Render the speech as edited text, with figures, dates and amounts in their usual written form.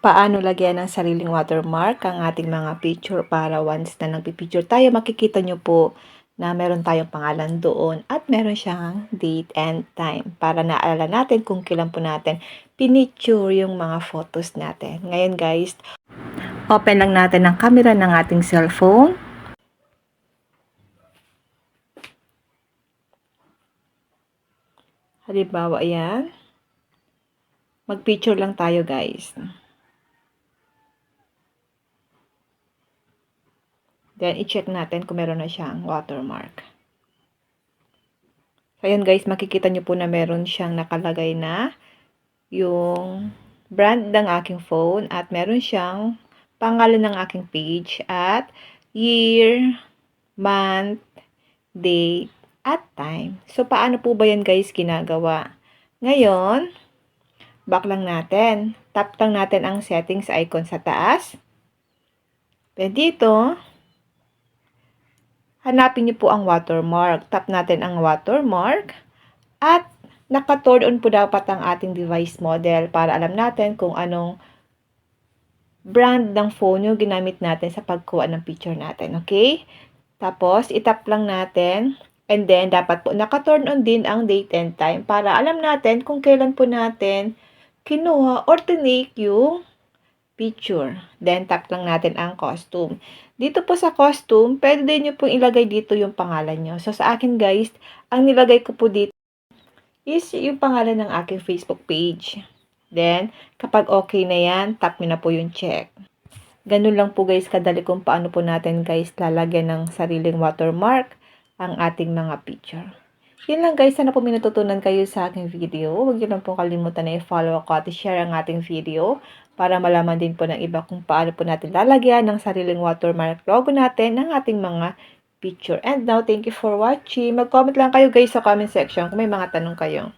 Paano lagyan ng sariling watermark ang ating mga picture para once na nagpipicture tayo, makikita nyo po na meron tayong pangalan doon at meron siyang date and time para naalala natin kung kailan po natin pinicture yung mga photos natin. Ngayon guys, open lang natin ang camera ng ating cellphone. Halimbawa, ayan. Mag-picture lang tayo guys. Then, i-check natin kung meron na siyang watermark. So, ayan guys, makikita nyo po na meron siyang nakalagay na yung brand ng aking phone at meron siyang pangalan ng aking page at year, month, date, at time. So, paano po ba yan guys ginagawa? Ngayon, back lang natin. Tap lang natin ang settings icon sa taas. Then dito, hanapin niyo po ang watermark. Tap natin ang watermark at naka-turn on po dapat ang ating device model para alam natin kung anong brand ng phone yung ginamit natin sa pagkuha ng picture natin. Okay? Tapos, itap lang natin. And then, dapat po naka-turn on din ang date and time para alam natin kung kailan po natin kinuha or tinake yung picture. Then, tap lang natin ang costume. Dito po sa costume, pwede din nyo pong ilagay dito yung pangalan nyo. So, sa akin guys, ang nilagay ko po dito is yung pangalan ng aking Facebook page. Then, kapag okay na yan, tap nyo na po yung check. Ganun lang po guys kadali kung paano po natin guys lalagyan ng sariling watermark ang ating mga picture. Yun lang guys, sana po may natutunan kayo sa aking video. Huwag nyo lang po kalimutan na i-follow ako at i-share ang ating video para malaman din po ng iba kung paano po natin lalagyan ng sariling watermark logo natin ng ating mga picture. And now, thank you for watching. Mag-comment lang kayo guys sa comment section kung may mga tanong kayo.